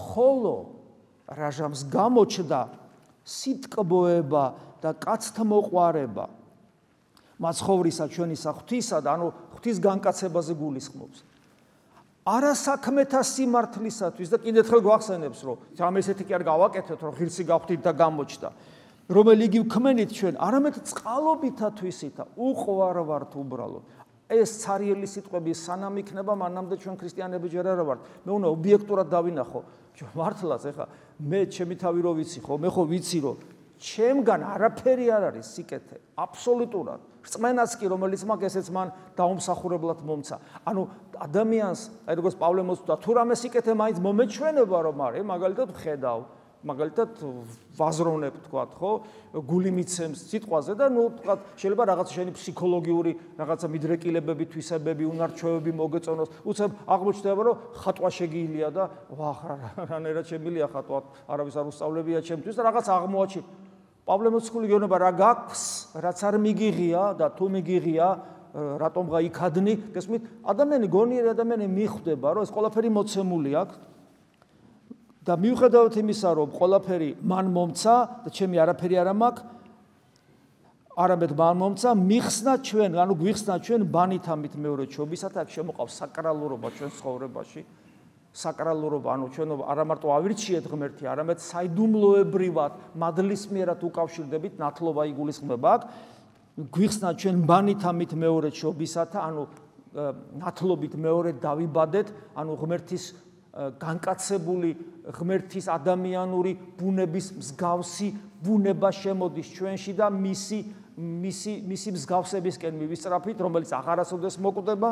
ხოლო რაჟამს გამოჩნდა სიტკბოება და კაცთმოყვარება მაცხოვრისა ჩვენისა ღვთისა და ანუ ღვთის განკაცებაზე გულისხმობს. არა საქმეთა სიმართლისათვის და კიდევ ერთხელ გვახსენებს, რომ ამ ესეთი კი არ გავაკეთოთ, რომ ღირსი გავხდით და გამოჩნდა, რომელი იგივ ქმენით ჩვენ, არამედ წყალობითათვისითა უყვარ ვართ უბრალოდ. ეს ცარიელი სიტყვები სანამ იქნება, მანამდე ჩვენ ქრისტიანები ჯერ არა ვართ. მე უნდა ობიექტურად დავინახო. მართლაც ეხა მე ჩემი თავი რო ვიცი ხო, მე ხო ვიცი რომ ჩემგან არაფერი არ არის სიკეთე, აბსოლუტურად. რწმენაც კი რომელიც მაგ ესეც მან დაუმსახურებლად მომცა. ანუ ადამიანს, აი როგორც პავლე მოწვდა, თუ რამე სიკეთე მაინც მომეჩვენება რომ არის, მაგალითად ვხედავ, მაგალითად ვაზროვნებ თქვათ, ხო? გული მიცემს სიტყვაზე და ნუ თქვათ შეიძლება რაღაცა შენი ფსიქოლოგიური რაღაცა მიდრეკილებები, თვისებები, უნარჩვევები მოგეწონოს. უცებ აღმოჩნდება რომ ხატვა შეგიძლია და ვახ რანაირად შემილია ხატვა, არავის არ უსწავლებია ჩემთვის და რაღაც აღმოაჩინ. პავლე მოციქული გეუბნება რა გაქვს, რაც არ მიგიღია და თუ მიგიღია, რატომღა იქადნი, გესმით? ადამიანი გონიერი ადამიანი მიხვდება, რომ ეს ყველაფერი მოცემული აქვს. და მიუხედავად იმისა, რომ ყველაფერი მან მომცა და ჩემი არაფერი არ მაქვს, არამედ მან მომცა, მიხსნა ჩვენ, ანუ გვიხსნა ჩვენ ბანითამით მეორე ჩობისათ, აქ შემოყავს საკრალურობა ჩვენ ცხოვრებაში. საკრალურობა, ანუ ჩვენ არა მარტო ავირჩიეთ ღმერთი, არამედ საიდუმლოებრივად მადლისმიერად უკავშირდებით, ნათლობა იგულისხმება აქ. გვიხსნა ჩვენ ბანითამით მეორე ჩობისათ, ანუ ნათლობით მეორე დავიბადეთ, ანუ ღმერთის განკაცებული ღმერთის ადამიანური ბუნების მსგავსი ბუნება შემოდის ჩვენში და მისი მსგავსებისკენ მივისწრაფით, რომელიც აღარასოდეს მოკვდება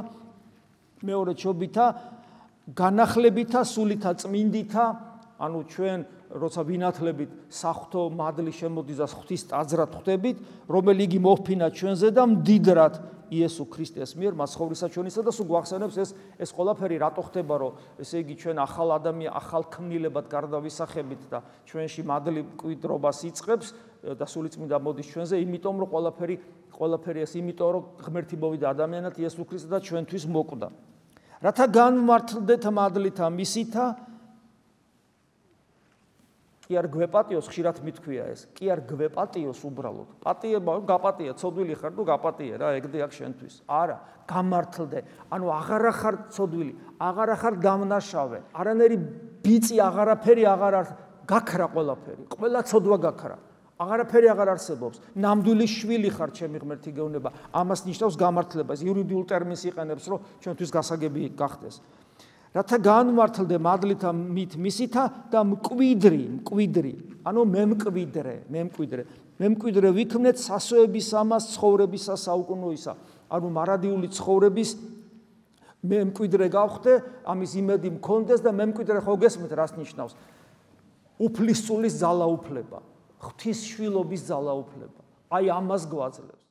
მეორე ჩობითა, განახლებითა, სულითა წმინდითა, ანუ ჩვენ როცა ვინათლებით საღვთო მადლი შემოდის და ღვთის ტაძრად ხვდებით, რომელი იგი მოჰფინა ჩვენზე და მდიდრად იესო ქრისტეს მიერ მაცხოვრისა ჩვენისა და სულ გვახსენებს ეს ყველაფერი რატო ხდება, რომ ესე იგი ჩვენ ახალ ქმნილებად გარდავისახებით და ჩვენში მადლი მკვიდრობას იწყებს და სულიწმინდა მოდის ჩვენზე, იმიტომ რომ ყველაფერი ეს იმიტომ რომ ღმერთი მოვიდა ადამიანად იესო ქრისტე და ჩვენთვის მოკვდა. რათა განმართლდეთ მადლითა მისითა, კი არ გვეპატიოს, ხშირად მithქვია ეს, კი არ გვეპატიოს უბრალოდ. პატიება, გაპატია, ცოდვილი ხარ თუ გაპატიე რა, ეგდე აქ შენთვის. არა, გამართლდე. ანუ აღარა ხარ ცოდვილი, აღარა ხარ დამნაშავე. არანაირი ბიწი აღარაფერი აღარ არის, გაქრა ყველაფერი. ყველა ცოდვა გაქრა. აღარაფერი აღარ არსებობს. ნამდვილი შვილი ხარ, ჩემი ღმერთი გეუბნება. ამას ნიშნავს გამართლება. ეს იურიდიულ ტერმინს იყენებს, რომ ჩვენთვის გასაგები გახდეს. რათა განმართლდე მადლითა მისითა და მკვიდრი, ანუ მემკვიდრე ვიქმნეთ სასოების ამას ცხოვრებისა საუკუნოისა, ანუ მარადიული ცხოვრების მემკვიდრე გავხდე, ამის იმედი მქონდეს და მემკვიდრე ხო გესმით რას ნიშნავს? უფლისწულის ძალაუფლება, ღვთის შვილობის ძალაუფლება. აი ამას გვაძლევს.